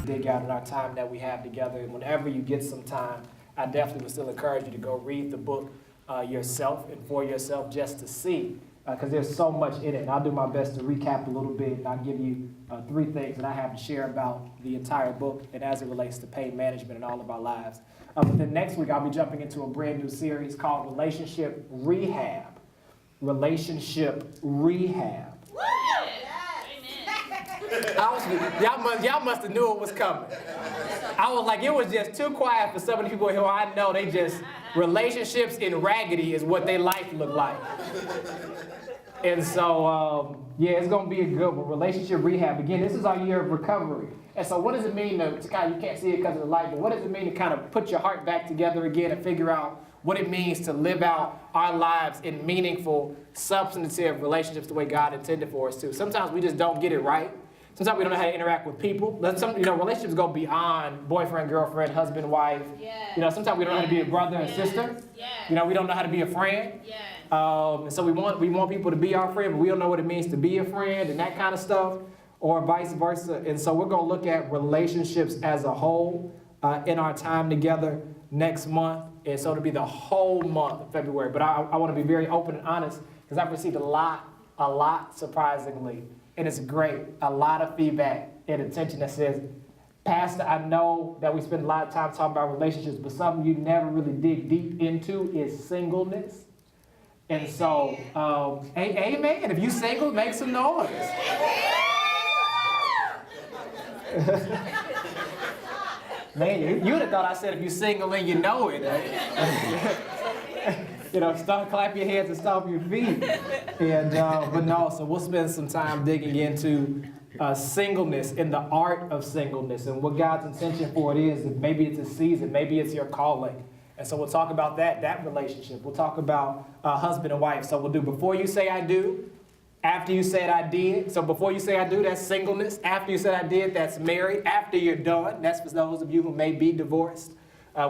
dig out in our time that we have together. And whenever you get some time, I definitely would still encourage you to go read the book yourself and for yourself just to see, because there's so much in it. And I'll do my best to recap a little bit, and I'll give you 3 things that I have to share about the entire book and as it relates to pain management in all of our lives. But then next week, I'll be jumping into a brand new series called Relationship Rehab. Relationship Rehab. Y'all must have knew it was coming. I was like, it was just too quiet for some of the people who I know. They just, relationships in raggedy is what their life look like. And so, yeah, it's going to be a good one. Relationship rehab. Again, this is our year of recovery. And so what does it mean to kind of, you can't see it because of the light, but what does it mean to kind of put your heart back together again and figure out what it means to live out our lives in meaningful, substantive relationships the way God intended for us to? Sometimes we just don't get it right. Sometimes we don't know how to interact with people. Relationships go beyond boyfriend, girlfriend, husband, wife. Yeah. Sometimes we don't know how to be a brother and sister. Yeah. We don't know how to be a friend. Yeah. And so we want people to be our friend, but we don't know what it means to be a friend and that kind of stuff, or vice versa. And so we're going to look at relationships as a whole in our time together next month. And so it'll be the whole month of February. But I want to be very open and honest, because I've received a lot, surprisingly. And it's great. A lot of feedback and attention that says, Pastor, I know that we spend a lot of time talking about relationships, but something you never really dig deep into is singleness. And so, amen. If you single, make some noise. Man, you would have thought I said if you single and you know it. Start clap your hands and stomp your feet. And but no, so we'll spend some time digging into singleness and the art of singleness and what God's intention for it is. And maybe it's a season, maybe it's your calling. And so we'll talk about that relationship. We'll talk about husband and wife. So we'll do before you say I do, after you said I did. So before you say I do, that's singleness. After you said I did, that's married. After you're done, that's for those of you who may be divorced.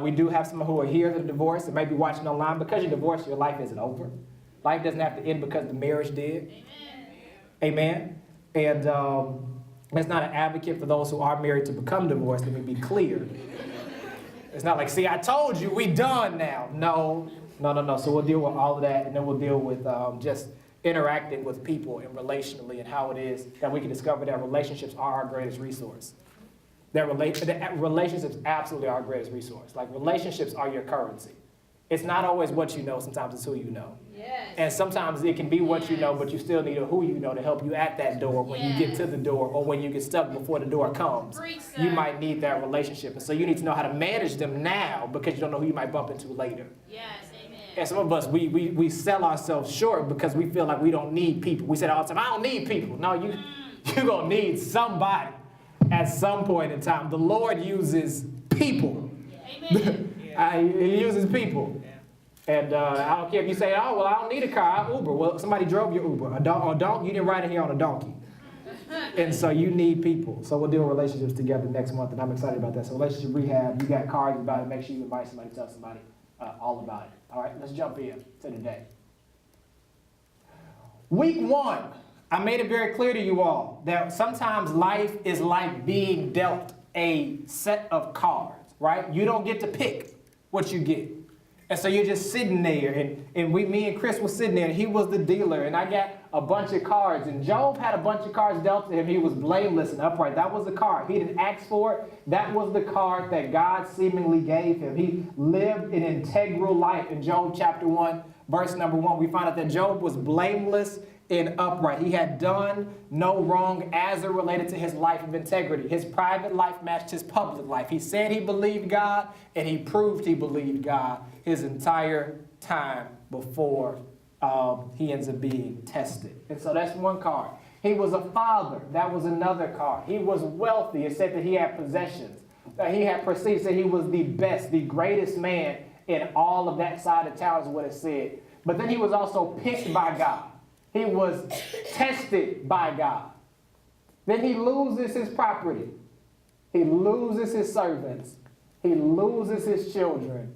We do have some who are here that are divorced and may be watching online. Because you're divorced, your life isn't over. Life doesn't have to end because the marriage did. Amen. And it's not an advocate for those who are married to become divorced. Let me be clear. It's not like, see, I told you, we done now. No. So we'll deal with all of that, and then we'll deal with just interacting with people and relationally and how it is that we can discover that relationships are our greatest resource. That relationships absolutely are our greatest resource. Like, relationships are your currency. It's not always what you know, sometimes it's who you know. Yes. And sometimes it can be what you know, but you still need a who you know to help you at that door when you get to the door, or when you get stuck before the door comes. You might need that relationship. And so you need to know how to manage them now, because you don't know who you might bump into later. Yes, amen. And some of us, we sell ourselves short because we feel like we don't need people. We say all the time, I don't need people. No, you're going to need somebody. At some point in time, the Lord uses people. Amen. He uses people. Yeah. And I don't care if you say, oh, well, I don't need a car, I Uber. Well, somebody drove your Uber. A donkey, you didn't ride in here on a donkey. And so you need people. So we'll deal with relationships together next month, and I'm excited about that. So relationship rehab, you got cards about it. Make sure you invite somebody, tell somebody all about it. All right, let's jump in to today. Week 1. I made it very clear to you all that sometimes life is like being dealt a set of cards, right? You don't get to pick what you get. And so you're just sitting there, and me and Chris was sitting there, and he was the dealer, and I got a bunch of cards, and Job had a bunch of cards dealt to him. He was blameless and upright. That was the card. He didn't ask for it. That was the card that God seemingly gave him. He lived an integral life. In Job chapter 1, verse number 1, we find out that Job was blameless and upright. He had done no wrong as it related to his life of integrity. His private life matched his public life. He said he believed God, and he proved he believed God his entire time before he ends up being tested. And so that's one card. He was a father. That was another card. He was wealthy. It said that he had possessions. He had prestige. Said he was the best, the greatest man in all of that side of town is what it said. But then he was also picked by God. He was tested by God. Then he loses his property. He loses his servants. He loses his children.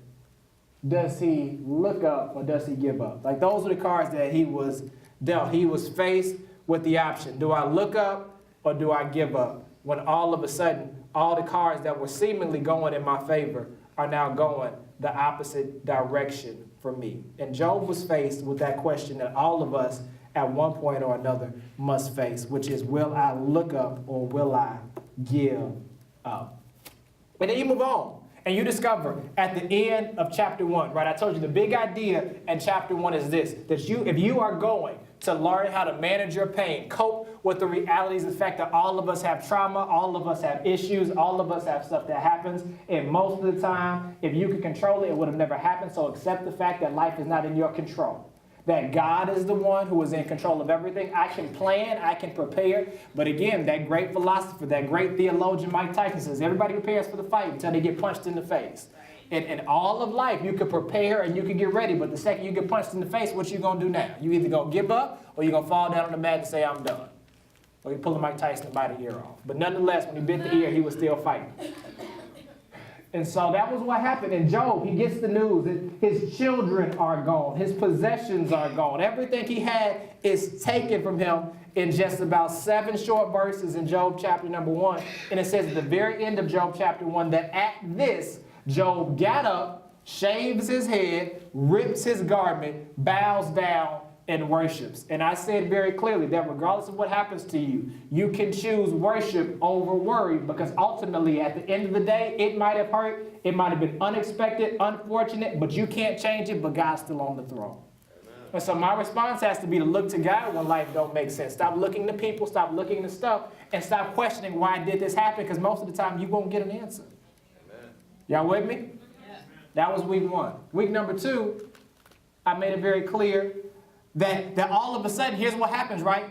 Does he look up or does he give up? Like, those are the cards that he was dealt. He was faced with the option. Do I look up or do I give up? When all of a sudden, all the cards that were seemingly going in my favor are now going the opposite direction for me. And Job was faced with that question that all of us at one point or another must face, which is, will I look up or will I give up? And then you move on. And you discover at the end of chapter 1, right? I told you the big idea in chapter 1 is this, that if you are going to learn how to manage your pain, cope with the realities, the fact that all of us have trauma, all of us have issues, all of us have stuff that happens, and most of the time, if you could control it, it would have never happened. So accept the fact that life is not in your control. That God is the one who is in control of everything. I can plan, I can prepare. But again, that great philosopher, that great theologian Mike Tyson says, everybody prepares for the fight until they get punched in the face. In all of life, you could prepare and you could get ready. But the second you get punched in the face, what you going to do now? You either going to give up or you're going to fall down on the mat and say, I'm done. Or you're pulling Mike Tyson and bite the ear off. But nonetheless, when he bit the ear, he was still fighting. And so that was what happened in Job. He gets the news that his children are gone. His possessions are gone. Everything he had is taken from him in just about 7 short verses in Job chapter number 1. And it says at the very end of Job chapter 1 that at this, Job got up, shaves his head, rips his garment, bows down, and worships. And I said very clearly that regardless of what happens to you, you can choose worship over worry, because ultimately at the end of the day, it might have hurt, it might have been unexpected, unfortunate, but you can't change it, but God's still on the throne. Amen. And so my response has to be to look to God when life don't make sense. Stop looking to people, stop looking to stuff, and stop questioning why did this happen, because most of the time you won't get an answer. Amen. Y'all with me? Yeah. That was week 1. Week number 2, I made it very clear that all of a sudden, here's what happens, right?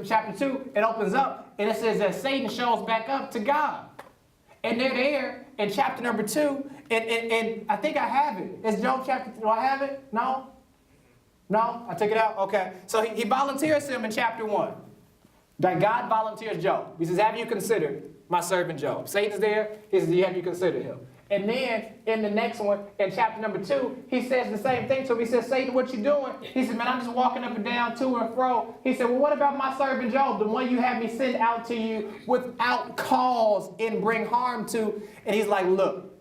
Chapter 2, it opens up, and it says that Satan shows back up to God. And they're there in chapter number 2, and I think I have it. It's Job chapter 2. Do I have it? No? No? I took it out? Okay. So he volunteers him in chapter 1. That God volunteers Job. He says, have you considered my servant Job? Satan's there. He says, have you considered him? And then in the next one, in chapter number 2, he says the same thing to him. He says, Satan, what you doing? He said, man, I'm just walking up and down to and fro. He said, well, what about my servant Job, the one you had me send out to you without cause and bring harm to? And he's like, look,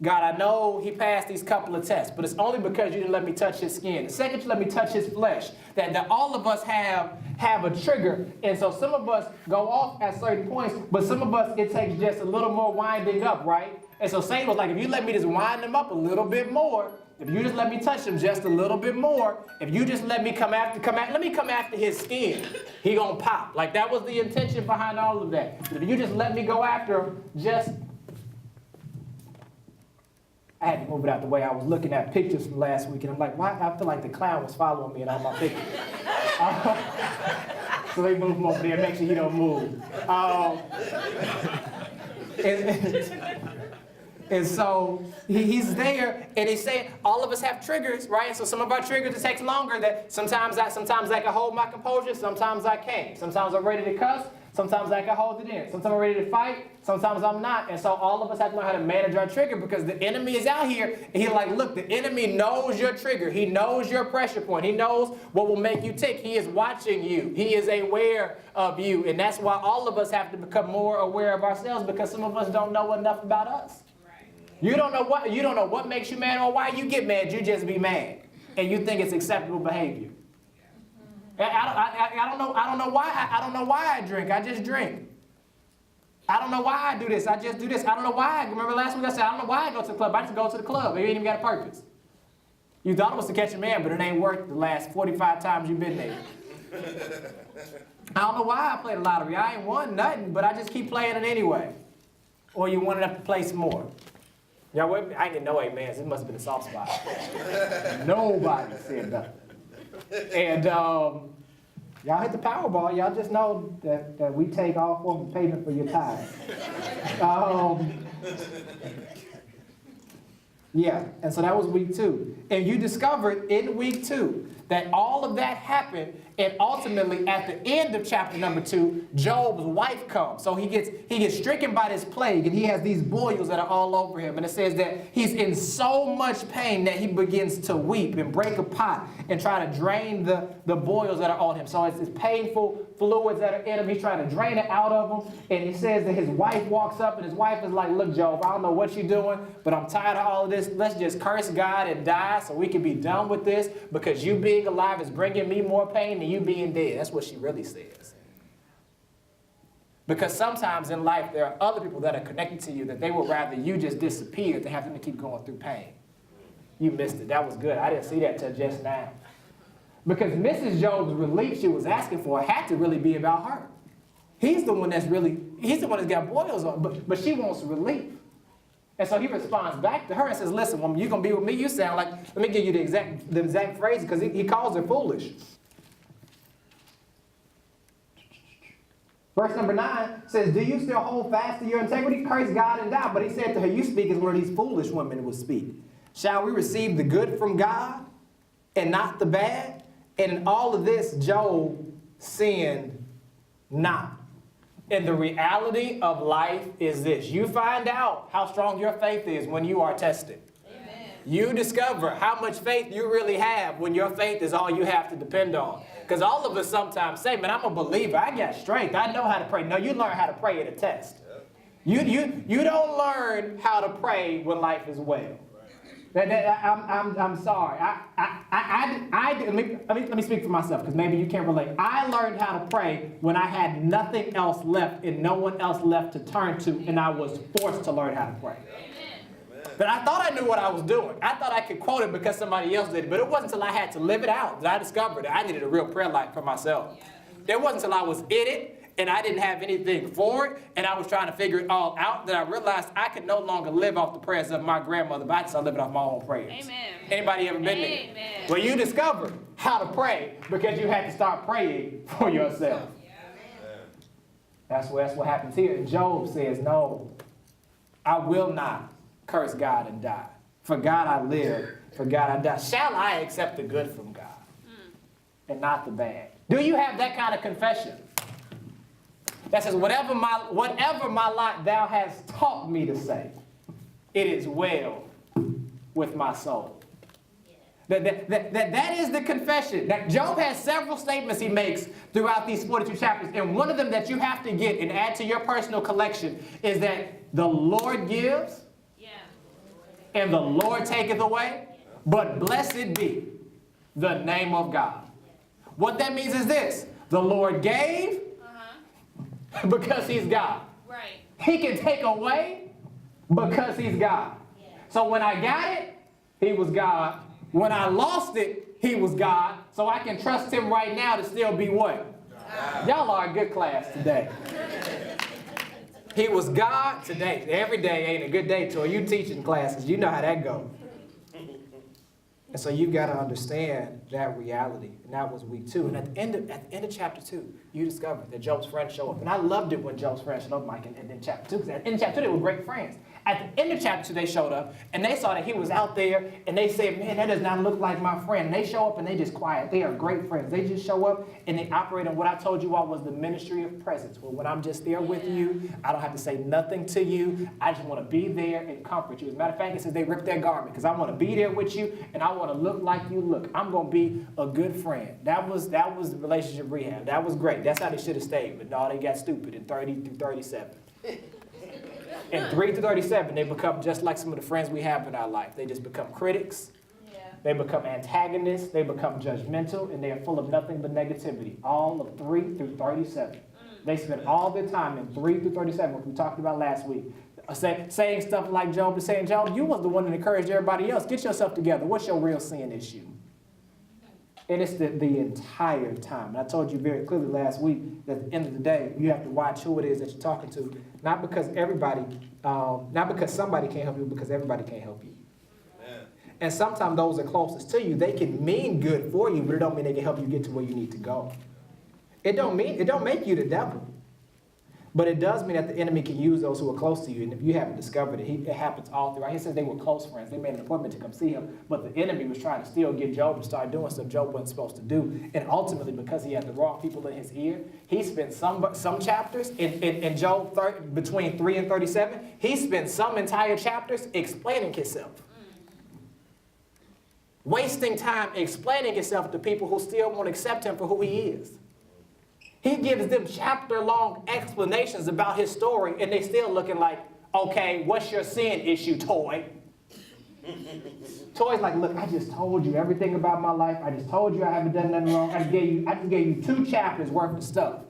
God, I know he passed these couple of tests, but it's only because you didn't let me touch his skin. The second you let me touch his flesh, that all of us have a trigger. And so some of us go off at certain points, but some of us, it takes just a little more winding up, right? And so Satan was like, if you let me just wind him up a little bit more, if you just let me touch him just a little bit more, if you just let me come after his skin, he gonna pop. Like that was the intention behind all of that. If you just let me go after him, I had to move it out the way. I was looking at pictures from last week, and I'm like, why? I feel like the clown was following me in all my pictures. So they move him over there, make sure he don't move. And so he's there, and he's saying all of us have triggers, right? So some of our triggers, it takes longer. That sometimes I can hold my composure, sometimes I can't. Sometimes I'm ready to cuss, sometimes I can hold it in. Sometimes I'm ready to fight, sometimes I'm not. And so all of us have to learn how to manage our trigger, because the enemy is out here, and he's like, look, the enemy knows your trigger. He knows your pressure point. He knows what will make you tick. He is watching you. He is aware of you. And that's why all of us have to become more aware of ourselves, because some of us don't know enough about us. You don't know what makes you mad or why you get mad. You just be mad, and you think it's acceptable behavior. I don't know why I drink. I just drink. I don't know why I do this. I just do this. I don't know why. Remember last week I said I don't know why I go to the club. I just go to the club. You ain't even got a purpose. You thought it was to catch a man, but it ain't worked the last 45 times you've been there. I don't know why I play the lottery. I ain't won nothing, but I just keep playing it anyway. Or you wanted to play some more. Y'all with me? I ain't get no amens. It must have been a soft spot. Nobody said nothing. And y'all hit the Powerball. Y'all just know that we take all forms of payment for your tithe. Yeah, and so that was week 2. And you discovered in week 2 that all of that happened, and ultimately at the end of chapter number 2, Job's wife comes. So he gets stricken by this plague, and he has these boils that are all over him. And it says that he's in so much pain that he begins to weep and break a pot and try to drain the boils that are on him. So it's this painful fluids that are in him. He's trying to drain it out of him. And he says that his wife walks up, and his wife is like, look, Job, I don't know what you're doing, but I'm tired of all of this. Let's just curse God and die so we can be done with this, because you being alive is bringing me more pain than you being dead. That's what she really says. Because sometimes in life, there are other people that are connected to you that they would rather you just disappear than have them to keep going through pain. You missed it. That was good. I didn't see that till just now. Because Mrs. Job's relief she was asking for had to really be about her. He's the one that's got boils on, but she wants relief. And so he responds back to her and says, listen, woman, you're going to be with me? You sound like, let me give you the exact phrase, because he calls her foolish. Verse number 9 says, do you still hold fast to your integrity? Curse God and die. But he said to her, you speak as one of these foolish women would speak. Shall we receive the good from God and not the bad? And in all of this, Job sinned not. And the reality of life is this. You find out how strong your faith is when you are tested. Amen. You discover how much faith you really have when your faith is all you have to depend on. Because all of us sometimes say, man, I'm a believer. I got strength. I know how to pray. No, you learn how to pray at a test. You don't learn how to pray when life is well. I'm sorry. Let me speak for myself, because maybe you can't relate. I learned how to pray when I had nothing else left and no one else left to turn to, and I was forced to learn how to pray. But I thought I knew what I was doing. I thought I could quote it because somebody else did it. But it wasn't until I had to live it out that I discovered that I needed a real prayer life for myself. It wasn't until I was in it and I didn't have anything for it and I was trying to figure it all out that I realized I could no longer live off the prayers of my grandmother, but I started living off my own prayers. Amen. Anybody ever been there? Amen. Well, you discovered how to pray because you had to start praying for yourself. That's what happens here. And Job says, no, I will not curse God and die. For God I live, for God I die. Shall I accept the good from God and not the bad? Do you have that kind of confession? That says, whatever my lot thou hast taught me to say, it is well with my soul. That is the confession. That Job has several statements he makes throughout these 42 chapters. And one of them that you have to get and add to your personal collection is that the Lord gives and the Lord taketh away, but blessed be the name of God. What that means is this. The Lord gave because he's God. Right. He can take away because he's God. Yeah. So when I got it, he was God. When I lost it, he was God. So I can trust him right now to still be what? God. Y'all are a good class today. He was God today. Every day ain't a good day to you teaching classes. You know how that goes. And so you've got to understand that reality. And that was week 2. And at the end of chapter 2, you discovered that Job's friends show up. And I loved it when Job's friends showed up, Mike, in chapter 2. Because at the end of chapter 2, they were great friends. At the end of chapter 2, they showed up. And they saw that he was out there. And they said, man, that does not look like my friend. And they show up and they just quiet. They are great friends. They just show up and they operate on what I told you all was the ministry of presence. Where when I'm just there with you, I don't have to say nothing to you. I just want to be there and comfort you. As a matter of fact, it says they ripped their garment. Because I want to be there with you. And I want to look like you look. I'm going to be a good friend. That was the relationship rehab. That was great. That's how they should have stayed. But no, they got stupid in 30 through 37. In 3 through 37, they become just like some of the friends we have in our life. They just become critics. Yeah. They become antagonists. They become judgmental. And they are full of nothing but negativity. All of 3 through 37. They spend all their time in 3 through 37, which we talked about last week. Saying stuff like Job is saying, Job, you was the one that encouraged everybody else. Get yourself together. What's your real sin issue? And it's the entire time. And I told you very clearly last week that at the end of the day, you have to watch who it is that you're talking to. Not because somebody can't help you, because everybody can't help you. Amen. And sometimes those are closest to you. They can mean good for you, but it don't mean they can help you get to where you need to go. It don't make you the devil. But it does mean that the enemy can use those who are close to you. And if you haven't discovered it, it happens all throughout. He says they were close friends. They made an appointment to come see him. But the enemy was trying to still get Job to start doing stuff Job wasn't supposed to do. And ultimately, because he had the wrong people in his ear, he spent some chapters in Job between 3 and 37. He spent some entire chapters explaining himself. Wasting time explaining himself to people who still won't accept him for who he is. He gives them chapter-long explanations about his story, and they still looking like, okay, what's your sin issue, Toy? Toy's like, look, I just told you everything about my life. I just told you I haven't done nothing wrong. I just gave you 2 chapters worth of stuff. And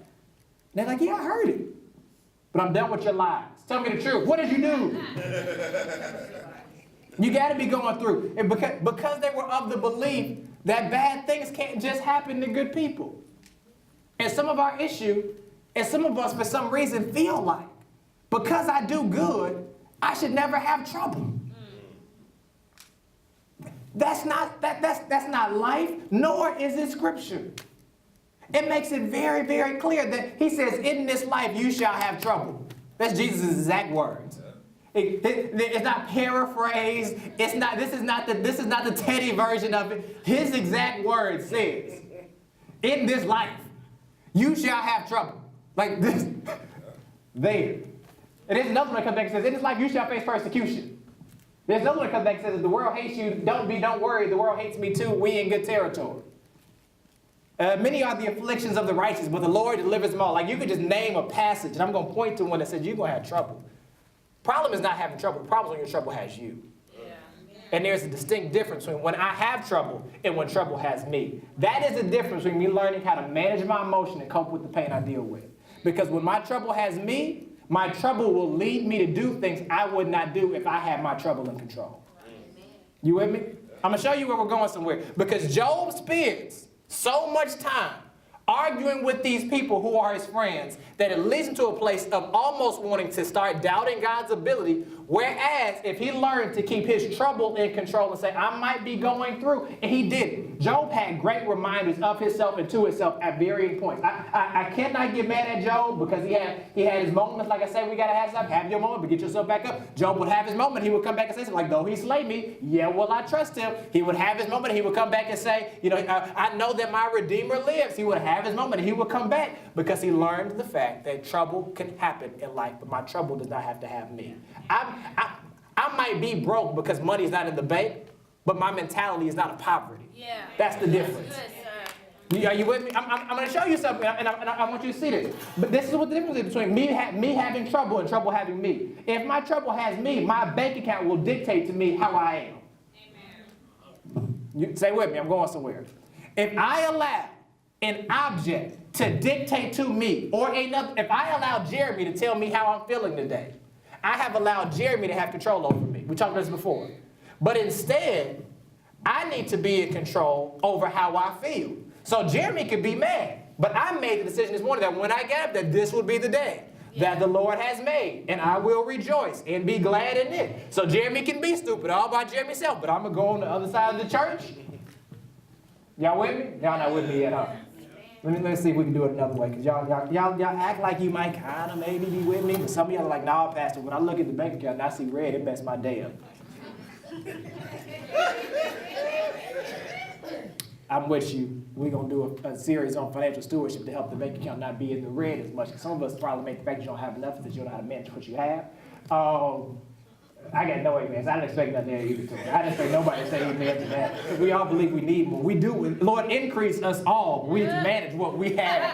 they're like, yeah, I heard it. But I'm done with your lies. Tell me the truth. What did you do? You got to be going through. And because they were of the belief that bad things can't just happen to good people. And some of our issue, and some of us for some reason feel like, because I do good, I should never have trouble. That's not life, nor is it scripture. It makes it very, very clear that he says, in this life you shall have trouble. That's Jesus' exact words. It's not paraphrased. This is not the Teddy version of it. His exact words says, in this life you shall have trouble. Like this, there. And there's another one that comes back and says, in this life you shall face persecution. There's another one that comes back and says, if the world hates you, don't worry, the world hates me too. We in good territory. Many are the afflictions of the righteous, but the Lord delivers them all. Like you could just name a passage, and I'm going to point to one that says you're going to have trouble. Problem is not having trouble. The problem is when your trouble has you. Yeah. And there's a distinct difference between when I have trouble and when trouble has me. That is the difference between me learning how to manage my emotion and cope with the pain I deal with. Because when my trouble has me, my trouble will lead me to do things I would not do if I had my trouble in control. You with me? I'm going to show you where we're going somewhere. Because Job spends so much time arguing with these people who are his friends that it leads him to a place of almost wanting to start doubting God's ability. Whereas if he learned to keep his trouble in control and say, I might be going through, and he didn't. Job had great reminders of himself and to himself at varying points. I cannot get mad at Job because he had his moments. Like I said, we got to have stuff. Have your moment, but get yourself back up. Job would have his moment. He would come back and say something like, though he slay me, yet will I trust him. He would have his moment. He would come back and say, I know that my Redeemer lives. He would have his moment. And he would come back because he learned the fact that trouble can happen in life, but my trouble does not have to have me. I might be broke because money is not in the bank, but my mentality is not of poverty. Yeah. That's the difference. Good, are you with me? I'm going to show you something, and I want you to see this. But this is what the difference is between me having trouble and trouble having me. If my trouble has me, my bank account will dictate to me how I am. Amen. You say with me, I'm going somewhere. If I allow an object to dictate to me, if I allow Jeremy to tell me how I'm feeling today, I have allowed Jeremy to have control over me. We talked about this before. But instead, I need to be in control over how I feel. So Jeremy could be mad, but I made the decision this morning that when I get up, that this would be the day that the Lord has made, and I will rejoice and be glad in it. So Jeremy can be stupid all by Jeremy himself, but I'm going to go on the other side of the church. Y'all with me? Y'all not with me yet, huh? Let's see if we can do it another way, because y'all act like you might kind of maybe be with me, but some of y'all are like, nah, Pastor, when I look at the bank account and I see red, it messes my day up. I'm with you. We're going to do a series on financial stewardship to help the bank account not be in the red as much. Some of us probably make the fact that you don't have enough that you don't know how to manage what you have. I got no amen. I didn't expect nothing there either. I didn't expect nobody to say amen to that. Because we all believe we need more. We do. Lord, increase us all. We need to manage what we have.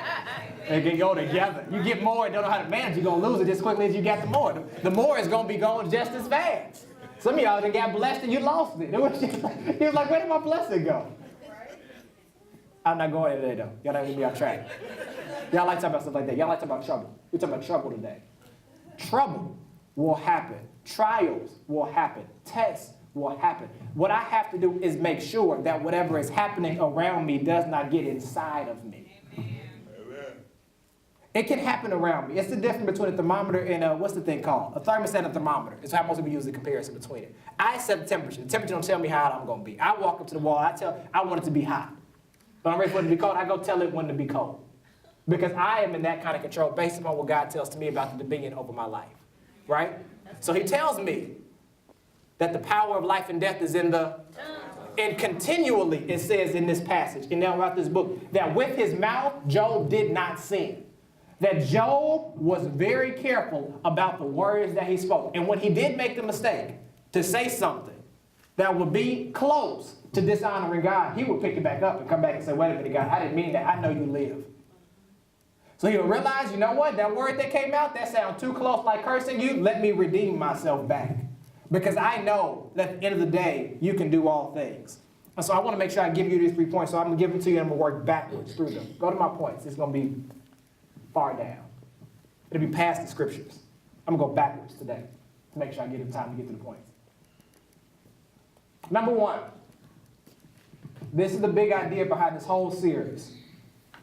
They can go together. You get more and don't know how to manage, you're going to lose it just as quickly as you got the more. The more is going to be going just as fast. Some of y'all that got blessed and you lost it. He was like, where did my blessing go? I'm not going there today, though. Y'all not going to be on track. Y'all like talking about stuff like that. Y'all like talking about trouble. We're talking about trouble today. Trouble will happen. Trials will happen. Tests will happen. What I have to do is make sure that whatever is happening around me does not get inside of me. Amen. It can happen around me. It's the difference between a thermometer and what's the thing called? A thermostat and a thermometer. It's how most people use the comparison between it. I set the temperature. The temperature don't tell me how hot I'm going to be. I walk up to the wall. I want it to be hot. When I'm ready for it to be cold, I go tell it when to be cold. Because I am in that kind of control based upon what God tells to me about the dominion over my life. Right? So he tells me that the power of life and death is in the tongue. And continually it says in this passage, and now about this book, that with his mouth, Job did not sin. That Job was very careful about the words that he spoke. And when he did make the mistake to say something that would be close to dishonoring God, he would pick it back up and come back and say, wait a minute, God, I didn't mean that. I know you live. So he'll realize, you know what, that word that came out, that sounds too close like cursing you. Let me redeem myself back. Because I know that at the end of the day, you can do all things. And so I want to make sure I give you these 3 points. So I'm going to give them to you and I'm going to work backwards through them. Go to my points. It's going to be far down. It'll be past the scriptures. I'm going to go backwards today to make sure I give them time to get to the points. Number 1. This is the big idea behind this whole series.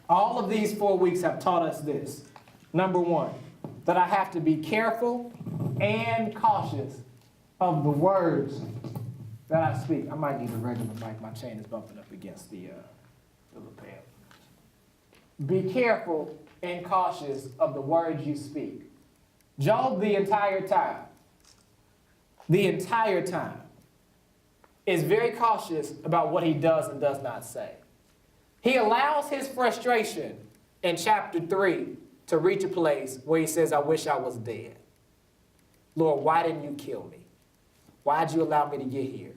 All of these 4 weeks have taught us this. Number 1, that I have to be careful and cautious of the words that I speak. I might need a regular mic. My chain is bumping up against the lapel. Be careful and cautious of the words you speak. Job, the entire time, is very cautious about what he does and does not say. He allows his frustration in chapter 3 to reach a place where he says, I wish I was dead. Lord, why didn't you kill me? Why'd you allow me to get here?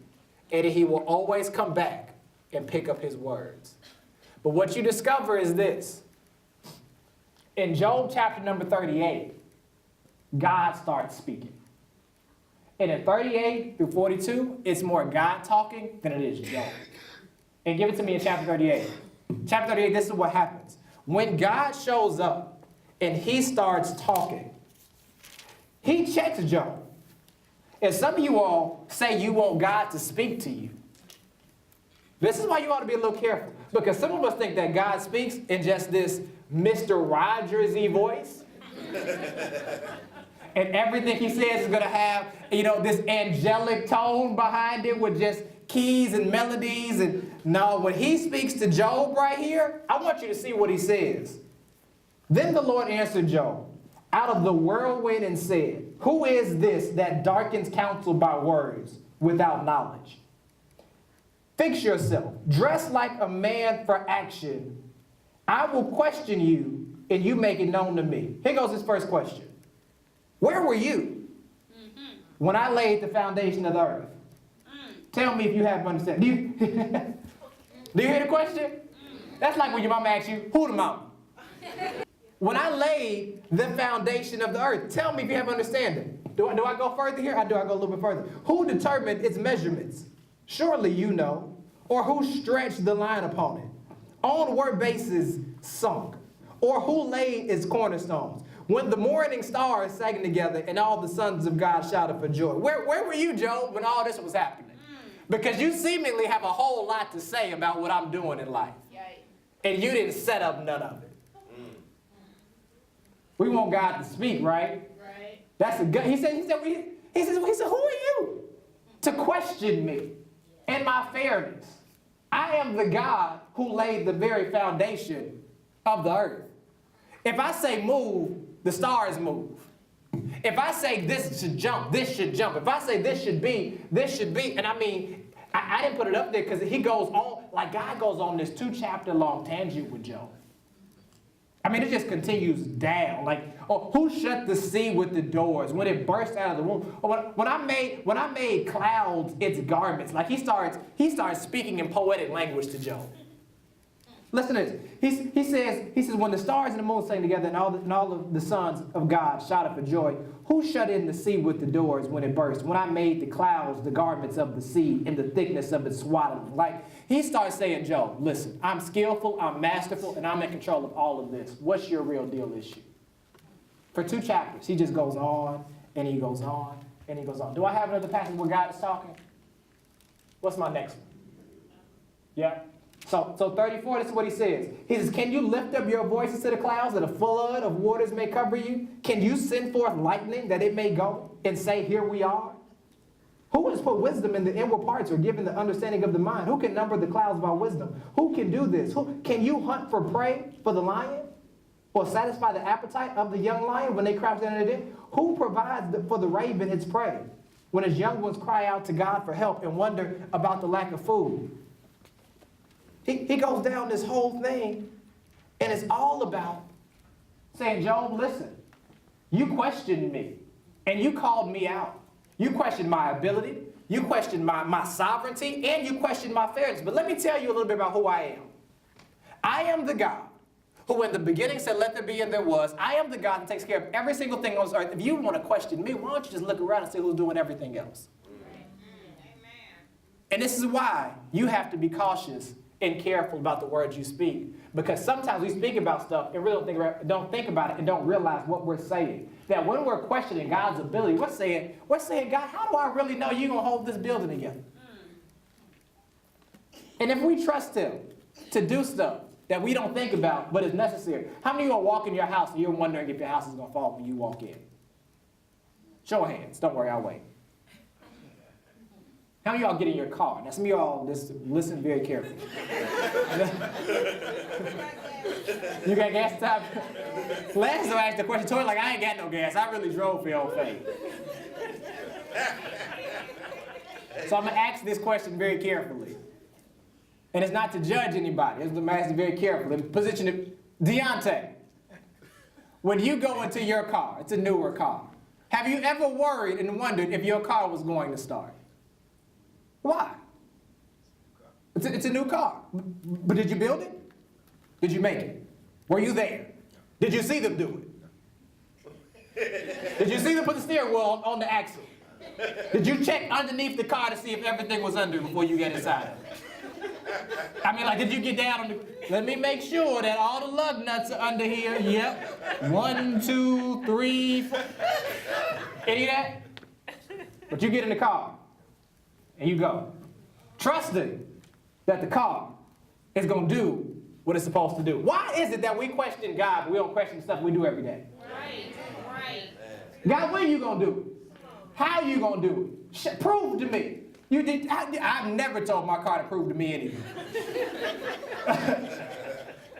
And he will always come back and pick up his words. But what you discover is this. In Job chapter number 38, God starts speaking. And in 38 through 42, it's more God talking than it is Job. And give it to me in chapter 38. Chapter 38, this is what happens. When God shows up and he starts talking, he checks Job. And some of you all say you want God to speak to you. This is why you ought to be a little careful. Because some of us think that God speaks in just this Mr. Rogers-y voice. And everything he says is going to have, this angelic tone behind it with just keys and melodies. And no, when he speaks to Job right here, I want you to see what he says. Then the Lord answered Job out of the whirlwind and said, who is this that darkens counsel by words without knowledge? Fix yourself, dress like a man for action. I will question you, and you make it known to me. Here goes his first question. Where were you when I laid the foundation of the earth? Tell me if you have understanding. Do you hear the question? That's like when your mama asks you, who the mama? When I laid the foundation of the earth, tell me if you have understanding. Do I go further here? Do I go a little bit further? Who determined its measurements? Surely you know. Or who stretched the line upon it? On what basis sunk? Or who laid its cornerstones? When the morning stars sang together and all the sons of God shouted for joy. Where were you, Job, when all this was happening? Because you seemingly have a whole lot to say about what I'm doing in life. And you didn't set up none of it. We want God to speak, right? Right. That's a good. He said, who are you to question me and my fairness? I am the God who laid the very foundation of the earth. If I say move, the stars move. If I say this should jump, this should jump. If I say this should be, this should be. And I mean, I didn't put it up there because he goes on, like God goes on this 2-chapter long tangent with Job. I mean, it just continues down. Like, who shut the sea with the doors when it burst out of the womb? When I made clouds its garments, like he starts speaking in poetic language to Job. Listen to this. He says, when the stars and the moon sang together and all of the sons of God shouted for joy, who shut in the sea with the doors when it burst? When I made the clouds the garments of the sea in the thickness of its swaddling. Like, he starts saying, Job, listen, I'm skillful, I'm masterful, and I'm in control of all of this. What's your real deal issue? For 2 chapters, he just goes on, and he goes on, and he goes on. Do I have another passage where God is talking? What's my next one? Yeah? So 34, this is what he says. He says, can you lift up your voices to the clouds that a flood of waters may cover you? Can you send forth lightning that it may go and say, here we are? Who has put wisdom in the inward parts or given the understanding of the mind? Who can number the clouds by wisdom? Who can do this? Can you hunt for prey for the lion? Or satisfy the appetite of the young lion when they crouch down in the den? Who provides for the raven its prey when its young ones cry out to God for help and wonder about the lack of food? He goes down this whole thing, and it's all about saying, Job, listen, you questioned me, and you called me out. You questioned my ability, you questioned my sovereignty, and you questioned my fairness. But let me tell you a little bit about who I am. I am the God who in the beginning said, let there be, and there was. I am the God that takes care of every single thing on this earth. If you want to question me, why don't you just look around and see who's doing everything else? And this is why you have to be cautious and careful about the words you speak. Because sometimes we speak about stuff and really don't think about it and don't realize what we're saying. That when we're questioning God's ability, we're saying, God, how do I really know you're going to hold this building together? And if we trust him to do stuff that we don't think about but is necessary, how many of you are walking your house and you're wondering if your house is going to fall when you walk in? Show of hands. Don't worry, I'll wait. How many of y'all get in your car? Now, some of y'all just listen very carefully. You got gas top? Last time I asked the question, Tori, like, I ain't got no gas. I really drove for your faith. So I'm going to ask this question very carefully. And it's not to judge anybody. It's to ask it very carefully. Position it. Deontay, when you go into your car, it's a newer car, have you ever worried and wondered if your car was going to start? Why? It's a new car. But did you build it? Did you make it? Were you there? Did you see them do it? Did you see them put the steering wheel on the axle? Did you check underneath the car to see if everything was under before you get inside? I mean, like, did you get down on the... Let me make sure that all the lug nuts are under here. Yep. 1, 2, 3, 4. Any of that? But you get in the car. And you go, trusting that the car is going to do what it's supposed to do. Why is it that we question God, but we don't question stuff we do every day? Right. God, when are you going to do it? How are you going to do it? Prove to me. You did. I've never told my car to prove to me anything.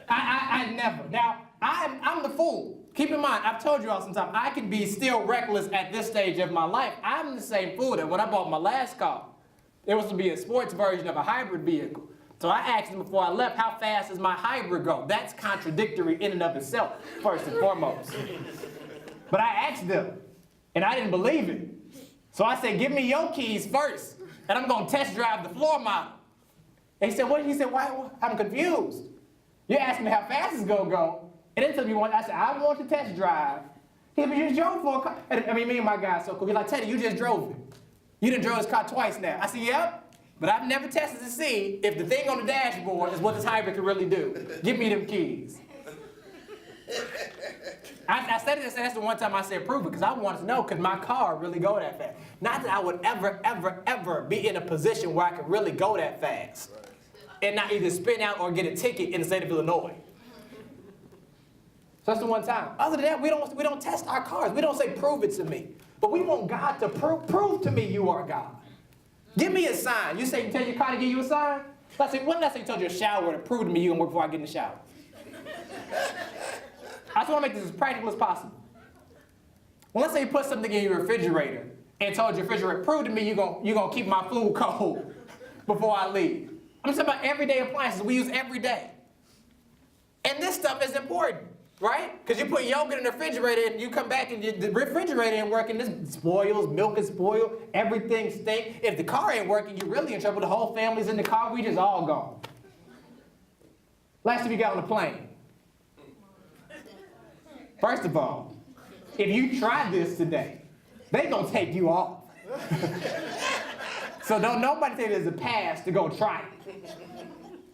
I never. Now, I'm the fool. Keep in mind, I've told you all sometimes, I can be still reckless at this stage of my life. I'm the same fool that when I bought my last car, it was to be a sports version of a hybrid vehicle. So I asked them before I left, how fast does my hybrid go? That's contradictory in and of itself, first and foremost. But I asked them, and I didn't believe it. So I said, give me your keys first, and I'm going to test drive the floor model. And he said, what? He said, why? I'm confused. You're asking me how fast it's going to go, and then tell me what. I said, I want to test drive. He said, but you just drove for a car. I mean, me and my guy so cool. He's like, Teddy, you just drove it. You done drove this car twice now. I said, yep, but I've never tested to see if the thing on the dashboard is what this hybrid can really do. Give me them keys. I said it, that's the one time I said prove it, because I wanted to know, could my car really go that fast? Not that I would ever be in a position where I could really go that fast and not either spin out or get a ticket in the state of Illinois. So that's the one time. Other than that, we don't test our cars. We don't say prove it to me. But we want God to prove to me you are God. Give me a sign. You say you tell your car to give you a sign? Let's say, when last time you told you a shower to prove to me you're going to work before I get in the shower? I just want to make this as practical as possible. Well, let's say you put something in your refrigerator and told your refrigerator, prove to me you're going to keep my food cold before I leave. I'm talking about everyday appliances we use every day. And this stuff is important. Right? Because you put yogurt in the refrigerator and you come back and the refrigerator ain't working, this spoils, milk is spoiled, everything stinks. If the car ain't working, you're really in trouble. The whole family's in the car, we just all gone. Last time you got on a plane. First of all, if you try this today, they gonna take you off. So don't nobody say there's a pass to go try it.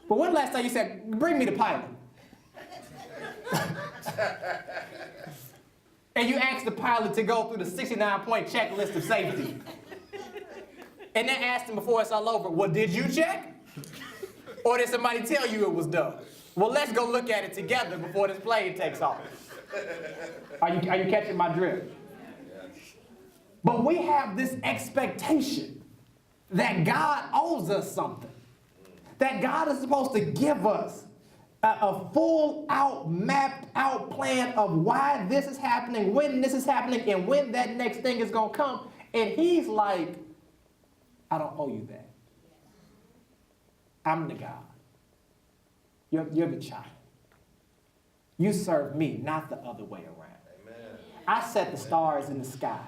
But when last time you said, bring me the pilot? And you asked the pilot to go through the 69-point checklist of safety. And then asked him before it's all over, well, did you check? Or did somebody tell you it was done? Well, let's go look at it together before this plane takes off. Are you catching my drift? But we have this expectation that God owes us something. That God is supposed to give us a full-out, mapped-out plan of why this is happening, when this is happening, and when that next thing is going to come. And he's like, I don't owe you that. I'm the God. You're the child. You serve me, not the other way around. Amen. I set the stars in the sky.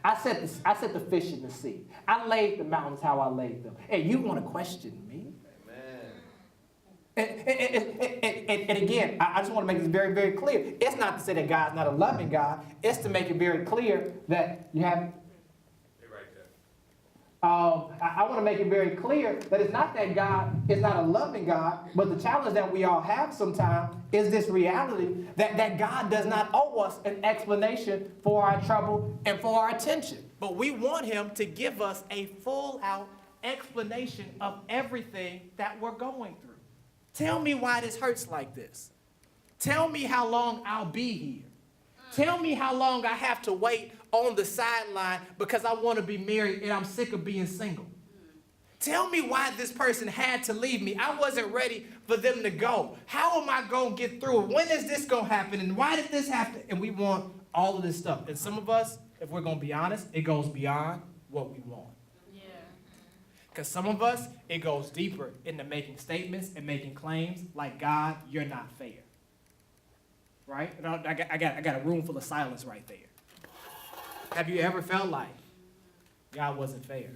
I set the fish in the sea. I laid the mountains how I laid them. And you want to question me? And And again, I just want to make this very, very clear. It's not to say that God's not a loving God. It's to make it very clear that you have... I want to make it very clear that it's not that God is not a loving God, but the challenge that we all have sometimes is this reality that God does not owe us an explanation for our trouble and for our attention. But we want him to give us a full-out explanation of everything that we're going through. Tell me why this hurts like this. Tell me how long I'll be here. Tell me how long I have to wait on the sideline because I want to be married and I'm sick of being single. Tell me why this person had to leave me. I wasn't ready for them to go. How am I going to get through it? When is this going to happen? And why did this happen? And we want all of this stuff. And some of us, if we're going to be honest, it goes beyond what we want. Because some of us, it goes deeper into making statements and making claims like, God, you're not fair. Right? I got a room full of silence right there. Have you ever felt like God wasn't fair?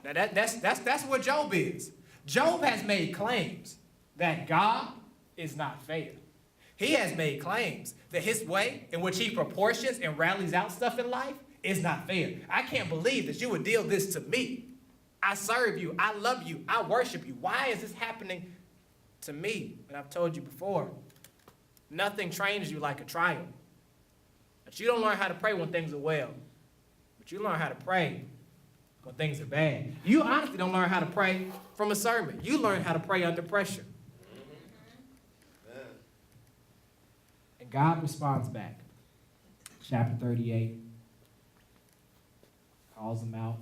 Now that's what Job is. Job has made claims that God is not fair. He has made claims that his way in which he proportions and rallies out stuff in life is not fair. I can't believe that you would deal this to me. I serve you. I love you. I worship you. Why is this happening to me? And I've told you before, nothing trains you like a trial. But you don't learn how to pray when things are well. But you learn how to pray when things are bad. You honestly don't learn how to pray from a sermon. You learn how to pray under pressure. And God responds back. Chapter 38. Calls him out.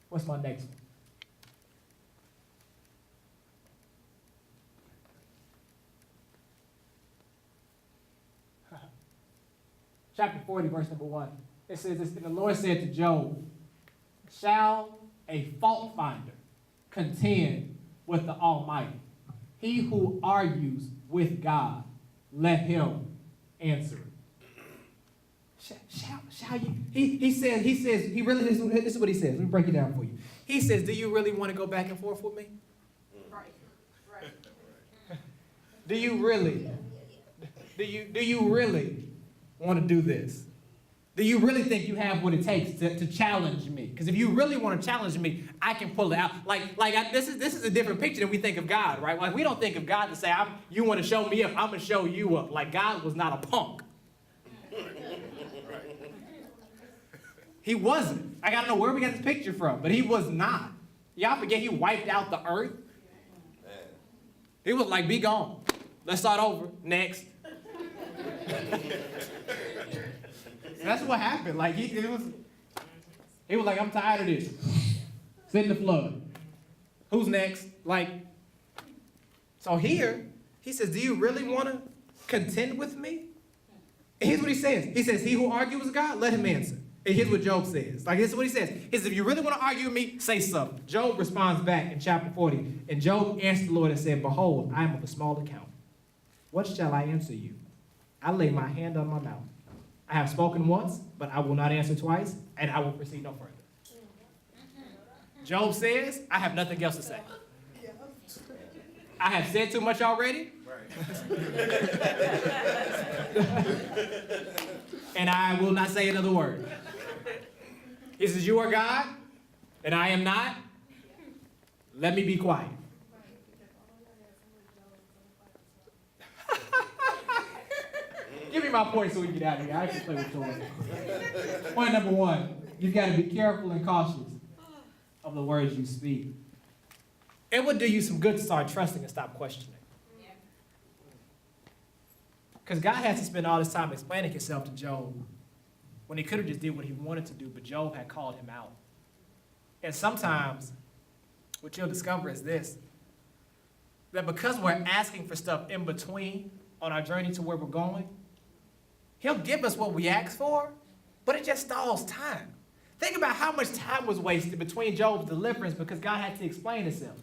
What's my next one? Chapter 40, verse number 1. It says this, and the Lord said to Job, shall a fault finder contend with the Almighty? He who argues with God, let him answer it. Shall you? He says, he really, this is what he says. Let me break it down for you. He says, do you really want to go back and forth with me? Right. Do you really want to do this? Do you really think you have what it takes to challenge me? Because if you really want to challenge me, I can pull it out. This is a different picture than we think of God, right? Like we don't think of God to say, you want to show me up, I'm going to show you up. Like God was not a punk. He wasn't. I got to know where we got this picture from, but he was not. Y'all forget he wiped out the earth? He was like, be gone. Let's start over. Next. That's what happened. Like he was like, I'm tired of this. Send the flood. Who's next? Like, so here, he says, do you really want to contend with me? And here's what he says. He says, he who argues with God, let him answer. And here's what Job says. Like, this is what he says. He says, if you really want to argue with me, say something. Job responds back in chapter 40. And Job answered the Lord and said, behold, I am of a small account. What shall I answer you? I lay my hand on my mouth. I have spoken once, but I will not answer twice, and I will proceed no further. Job says, I have nothing else to say. I have said too much already. And I will not say another word. He says, you are God, and I am not. Let me be quiet. Give me my point so we get out of here. I can play with toys. Point number 1, you've got to be careful and cautious of the words you speak. It would do you some good to start trusting and stop questioning. Because God has to spend all this time explaining himself to Job when he could have just did what he wanted to do, but Job had called him out. And sometimes what you'll discover is this, that because we're asking for stuff in between on our journey to where we're going, he'll give us what we ask for, but it just stalls time. Think about how much time was wasted between Job's deliverance because God had to explain himself.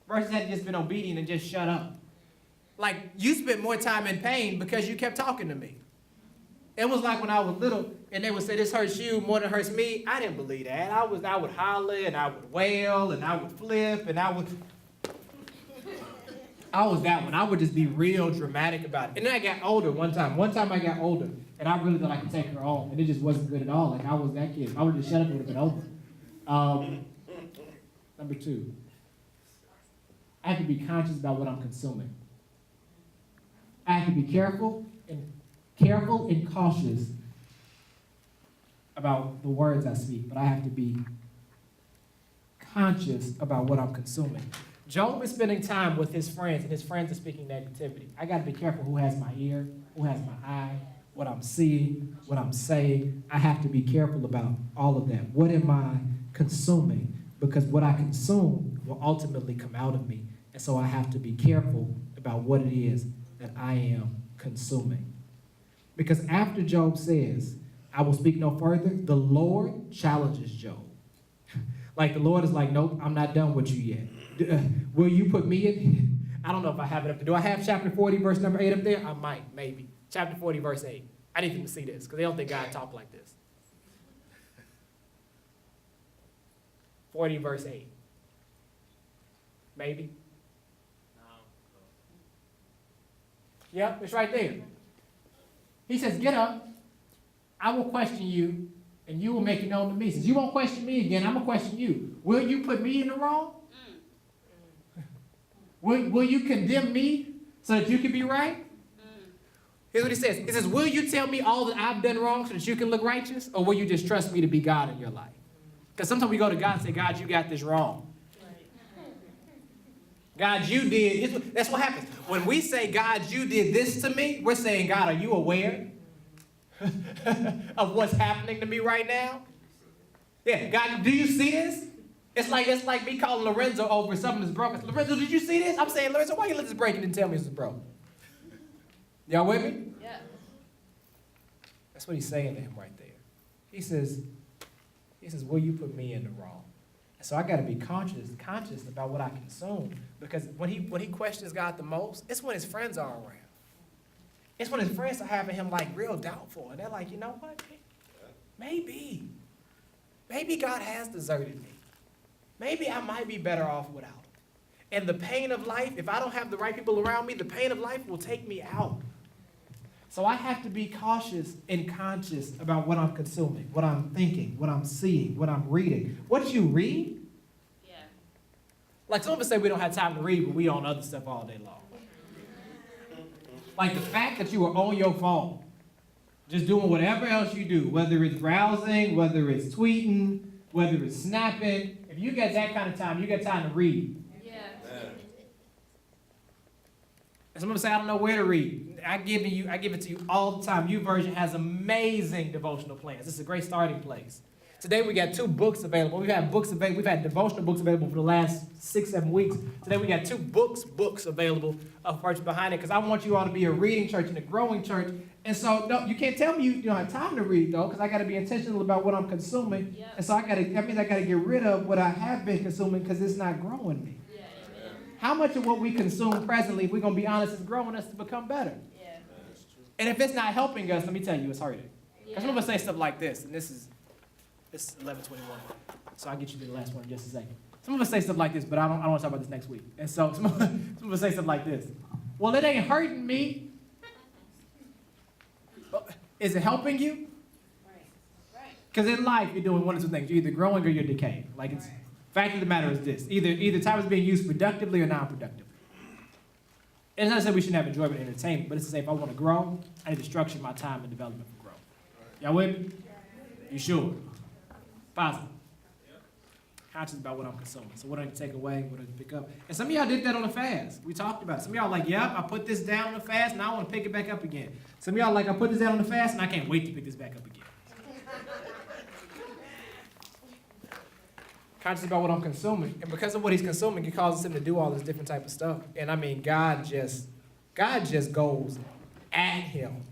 Versus had just been obedient and just shut up. Like, you spent more time in pain because you kept talking to me. It was like when I was little and they would say, this hurts you more than it hurts me. I didn't believe that. I would holler and I would wail and I would flip and I would... I was that one. I would just be real dramatic about it. And then I got older one time. One time I got older, and I really thought I could take her on, and it just wasn't good at all. Like, I was that kid. If I would have just shut up, it would have been over. Number 2, I have to be conscious about what I'm consuming. I have to be careful and cautious about the words I speak, but I have to be conscious about what I'm consuming. Job is spending time with his friends, and his friends are speaking negativity. I got to be careful who has my ear, who has my eye, what I'm seeing, what I'm saying. I have to be careful about all of that. What am I consuming? Because what I consume will ultimately come out of me, and so I have to be careful about what it is that I am consuming. Because after Job says, I will speak no further, the Lord challenges Job. Like, the Lord is like, nope, I'm not done with you yet. Will you put me in? I don't know if I have it up there. Do I have chapter 40, verse number 8 up there? I might, maybe. Chapter 40, verse 8. I need them to see this, because they don't think God talk like this. 40, verse 8. Maybe? Yep, it's right there. He says, get up, I will question you, and you will make it known to me. He says, you won't question me again, I'm going to question you. Will you put me in the wrong? Will you condemn me so that you can be right? Here's what he says. He says, will you tell me all that I've done wrong so that you can look righteous? Or will you just trust me to be God in your life? Because sometimes we go to God and say, God, you got this wrong. God, you did. That's what happens. When we say, God, you did this to me, we're saying, God, are you aware of what's happening to me right now? Yeah, God, do you see this? It's like me calling Lorenzo over something that's broken. Lorenzo, did you see this? I'm saying, Lorenzo, why you let this break and tell me it's broken? Y'all with me? Yeah. That's what he's saying to him right there. He says, will you put me in the wrong? And so I got to be conscious about what I consume, because when he questions God the most, it's when his friends are around. It's when his friends are having him like real doubtful, and they're like, you know what? Maybe God has deserted me. Maybe I might be better off without him. And the pain of life, if I don't have the right people around me, the pain of life will take me out. So I have to be cautious and conscious about what I'm consuming, what I'm thinking, what I'm seeing, what I'm reading. What you read? Yeah. Like, some of us say we don't have time to read, but we on other stuff all day long. Like the fact that you are on your phone, just doing whatever else you do, whether it's browsing, whether it's tweeting, whether it's snapping. If you got that kind of time, you got time to read. And some of us say, I don't know where to read. I give it to you all the time. YouVersion has amazing devotional plans. This is a great starting place. Today we got 2 books available. We've had devotional books available for the last 6-7 weeks. Today we got 2 books available of purchase behind it, because I want you all to be a reading church and a growing church. And so, no, you can't tell me you don't have time to read, though, because I got to be intentional about what I'm consuming. Yep. And so that means I got to get rid of what I have been consuming, because it's not growing me. How much of what we consume presently, if we're going to be honest, is growing us to become better? Yeah. And if it's not helping us, let me tell you, it's hurting. Because some of us say stuff like this, and this is 11:21, so I'll get you to the last one in just a second. Some of us say stuff like this, but I don't want to talk about this next week. And so some of us say stuff like this. Well, it ain't hurting me. Is it helping you? Right. Because in life, you're doing one of 2 things. You're either growing or you're decaying. Like, it's fact of the matter is this. Either time is being used productively or non-productively. It's not to say we shouldn't have enjoyment and entertainment, but it's to say if I want to grow, I need to structure my time and development for growth. Y'all with me? You sure? Positive. Conscious about what I'm consuming. So what do I take away? What do I pick up? And some of y'all did that on a fast. We talked about it. Some of y'all like, yep, I put this down on the fast, and I want to pick it back up again. Some of y'all like, I put this down on the fast, and I can't wait to pick this back up again. Conscious about what I'm consuming. And because of what he's consuming, it causes him to do all this different type of stuff. And I mean, God just goes at him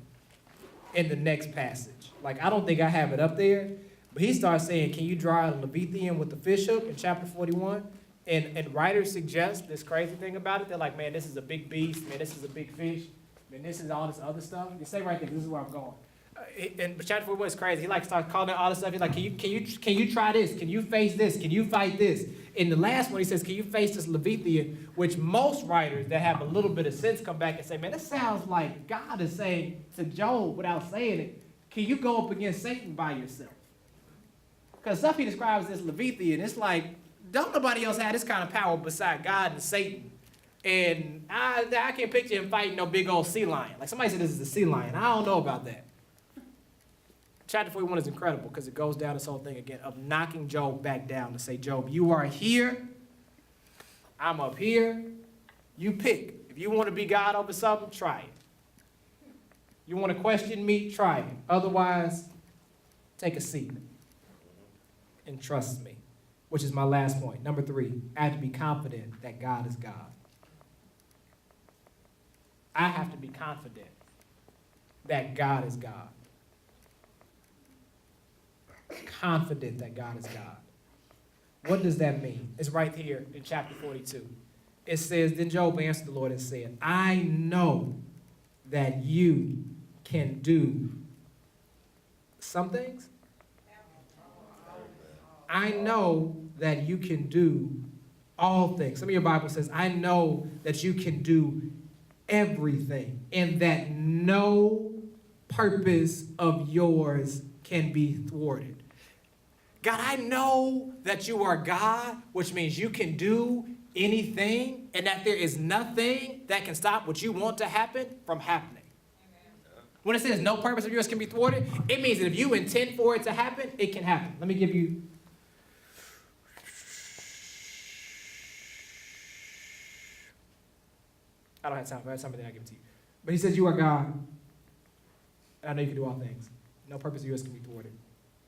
in the next passage. Like, I don't think I have it up there, but he starts saying, can you draw a Leviathan with the fish hook in chapter 41? And writers suggest this crazy thing about it. They're like, man, this is a big beast. Man, this is a big fish. Man, this is all this other stuff. They say right there, this is where I'm going. And chapter 41 is crazy. He like starts calling out all this stuff. He's like, can you try this? Can you face this? Can you fight this? In the last one, he says, can you face this Leviathan? Which most writers that have a little bit of sense come back and say, man, this sounds like God is saying to Job without saying it, can you go up against Satan by yourself? Because stuff he describes as Leviathan, it's like, don't nobody else have this kind of power beside God and Satan. And I can't picture him fighting no big old sea lion. Like somebody said this is a sea lion. I don't know about that. Chapter 41 is incredible because it goes down this whole thing again of knocking Job back down to say, Job, you are here. I'm up here. You pick. If you want to be God over something, try it. You want to question me, try it. Otherwise, take a seat and trust me, which is my last point. Number 3, I have to be confident that God is God. I have to be confident that God is God. Confident that God is God. What does that mean? It's right here in chapter 42. It says, then Job answered the Lord and said, I know that you can do some things. I know that you can do all things. Some of your Bible says, I know that you can do everything, and that no purpose of yours can be thwarted. God, I know that you are God, which means you can do anything, and that there is nothing that can stop what you want to happen from happening. When it says no purpose of yours can be thwarted, it means that if you intend for it to happen, it can happen. Let me give you. I don't have time for that. Something I give it to you. But he says, you are God. And I know you can do all things. No purpose of yours can be thwarted.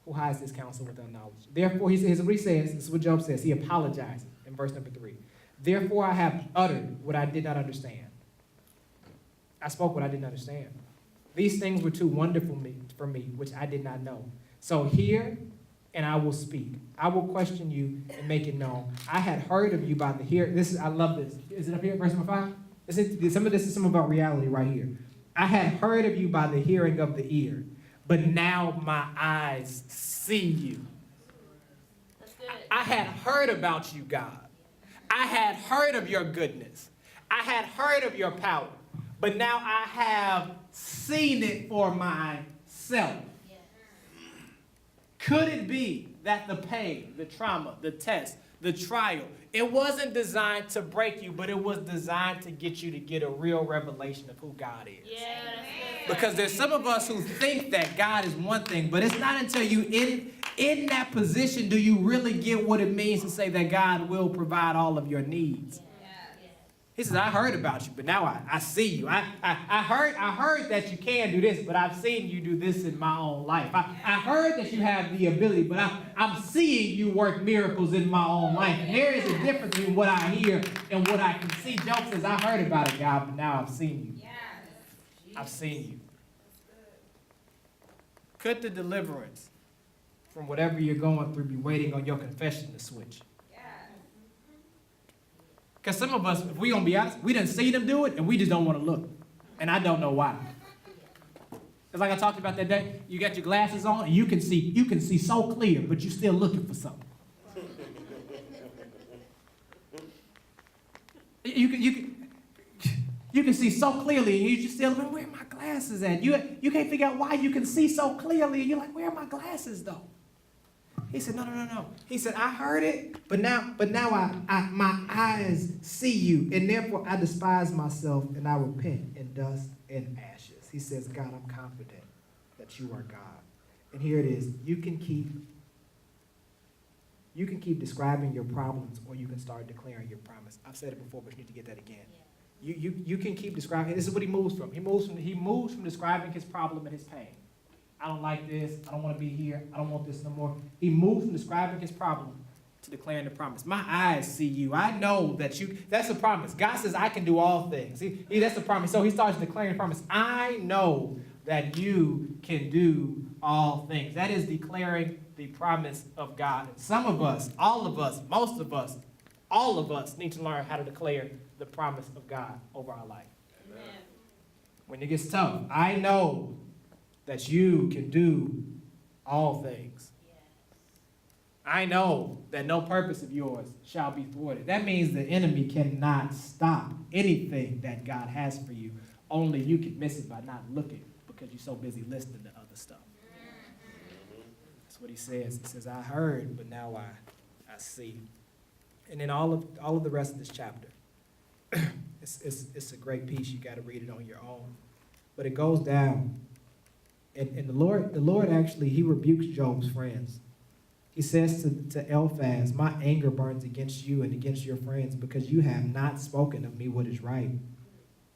Who hides this counsel without knowledge? Therefore, he says, what he says, this is what Job says. He apologizes in verse number 3. Therefore, I have uttered what I did not understand. I spoke what I didn't understand. These things were too wonderful for me, which I did not know. So hear, and I will speak. I will question you and make it known. I had heard of you by the hear. I love this. Is it up here, verse number 5? Some of this is some about reality right here. I had heard of you by the hearing of the ear, but now my eyes see you. That's good. I had heard about you, God. I had heard of your goodness. I had heard of your power, but now I have seen it for myself. Yes. Could it be that the pain, the trauma, the test, the trial, it wasn't designed to break you, but it was designed to get you to get a real revelation of who God is? Yeah, that's good. Because there's some of us who think that God is one thing, but it's not until you in that position do you really get what it means to say that God will provide all of your needs. He says, I heard about you, but now I see you. I heard that you can do this, but I've seen you do this in my own life. I heard that you have the ability, but I'm seeing you work miracles in my own life. And there is a difference between what I hear and what I can see. Job says, I heard about it, God, but now I've seen you. I've seen you. Could the deliverance from whatever you're going through be waiting on your confession to switch? Because some of us, if we're going to be honest, we didn't see them do it, and we just don't want to look. And I don't know why. It's like I talked about that day. You got your glasses on, and you can see so clear, but you're still looking for something. You can see so clearly, and you just still, where are my glasses at? You can't figure out why you can see so clearly, and you're like, where are my glasses, though? He said, no. He said, I heard it, but now my eyes see you, and therefore I despise myself, and I repent in dust and ashes. He says, God, I'm confident that you are God. And here it is. You can keep describing your problems, or you can start declaring your promise. I've said it before, but you need to get that again. You can keep describing. This is what he moves from. He moves from describing his problem and his pain. I don't like this. I don't want to be here. I don't want this no more. He moves from describing his problem to declaring the promise. My eyes see you. I know that you, that's the promise. God says, I can do all things. That's the promise. So he starts declaring the promise. I know that you can do all things. That is declaring the promise of God. Some of us, all of us, most of us, all of us need to learn how to declare the promise of God over our life. Amen. When it gets tough, I know that you can do all things. I know that no purpose of yours shall be thwarted. That means the enemy cannot stop anything that God has for you. Only you can miss it by not looking because you're so busy listening to other stuff. That's what he says. He says, I heard, but now I see. And then all of the rest of this chapter, it's a great piece. You got to read it on your own. But it goes down. And the Lord actually, he rebukes Job's friends. He says to Eliphaz, my anger burns against you and against your friends because you have not spoken of me what is right.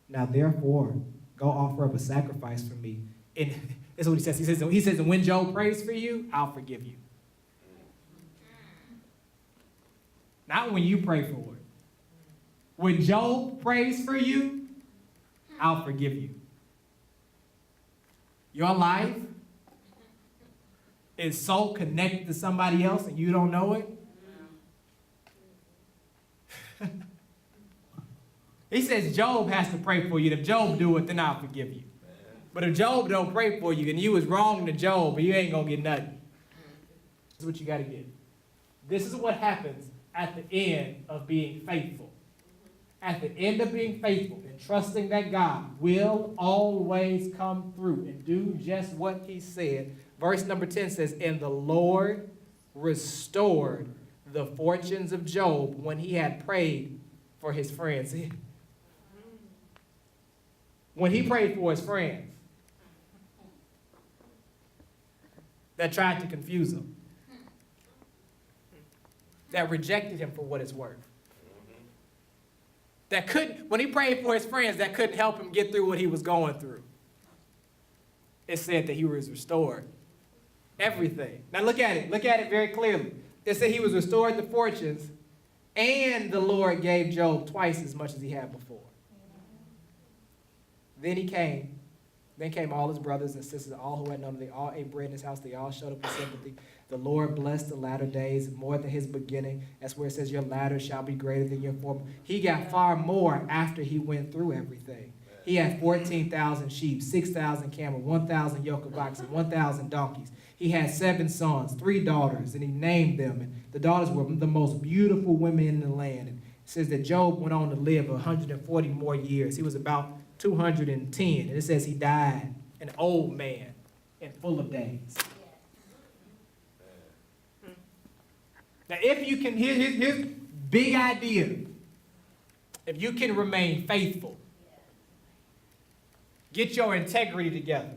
Now, therefore, go offer up a sacrifice for me. And this is what he says. He says, and when Job prays for you, I'll forgive you. Not when you pray for it. When Job prays for you, I'll forgive you. Your life is so connected to somebody else and you don't know it. He says Job has to pray for you. If Job do it, then I'll forgive you. But if Job don't pray for you and you was wrong to Job, you ain't going to get nothing. This is what you got to get. This is what happens at the end of being faithful. At the end of being faithful and trusting that God will always come through and do just what he said. Verse number 10 says, and the Lord restored the fortunes of Job when he had prayed for his friends. When he prayed for his friends that tried to confuse him, that rejected him for what it's worth. When he prayed for his friends, that couldn't help him get through what he was going through. It said that he was restored. Everything. Now look at it. Look at it very clearly. It said he was restored the fortunes, and the Lord gave Job twice as much as he had before. Then came all his brothers and sisters, all who had known him. They all ate bread in his house. They all showed up with sympathy. The Lord blessed the latter days more than his beginning. That's where it says your latter shall be greater than your former. He got far more after he went through everything. He had 14,000 sheep, 6,000 camels, 1,000 yoke of oxen, 1,000 donkeys. He had 7 sons, 3 daughters, and he named them. And the daughters were the most beautiful women in the land. And it says that Job went on to live 140 more years. He was about 210. And it says he died an old man and full of days. Now, if you can, here's big idea. If you can remain faithful, get your integrity together,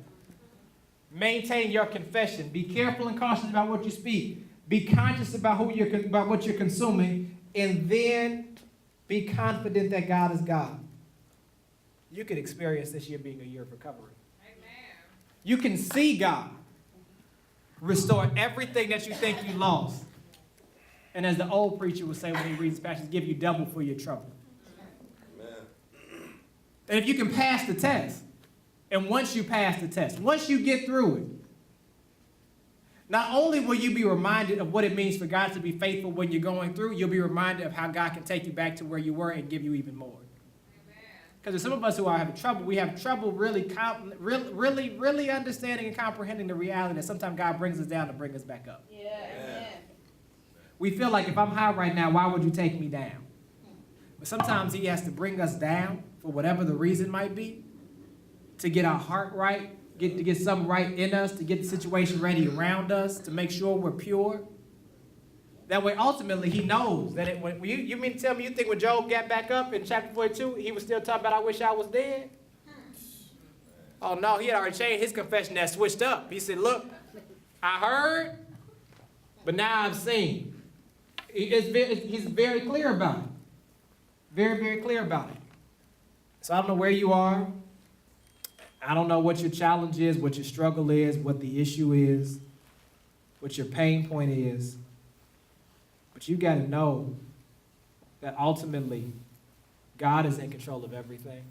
maintain your confession, be careful and cautious about what you speak, be conscious about what you're consuming, and then be confident that God is God. You could experience this year being a year of recovery. Amen. You can see God restore everything that you think you lost. And as the old preacher would say when he reads passages, give you double for your trouble. Amen. And if you can pass the test, and once you pass the test, once you get through it, not only will you be reminded of what it means for God to be faithful when you're going through, you'll be reminded of how God can take you back to where you were and give you even more. Because some of us who are having trouble, we have trouble really understanding and comprehending the reality that sometimes God brings us down to bring us back up. Yeah. We feel like if I'm high right now, why would you take me down? But sometimes he has to bring us down for whatever the reason might be, to get our heart right, to get something right in us, to get the situation ready around us, to make sure we're pure. That way, ultimately, he knows that you mean to tell me you think when Job got back up in chapter 42, he was still talking about, I wish I was dead? Oh, no, he had already changed his confession that switched up. He said, look, I heard, but now I've seen. He's very clear about it. Very, very clear about it. So I don't know where you are. I don't know what your challenge is, what your struggle is, what the issue is, what your pain point is. But you got to know that ultimately God is in control of everything.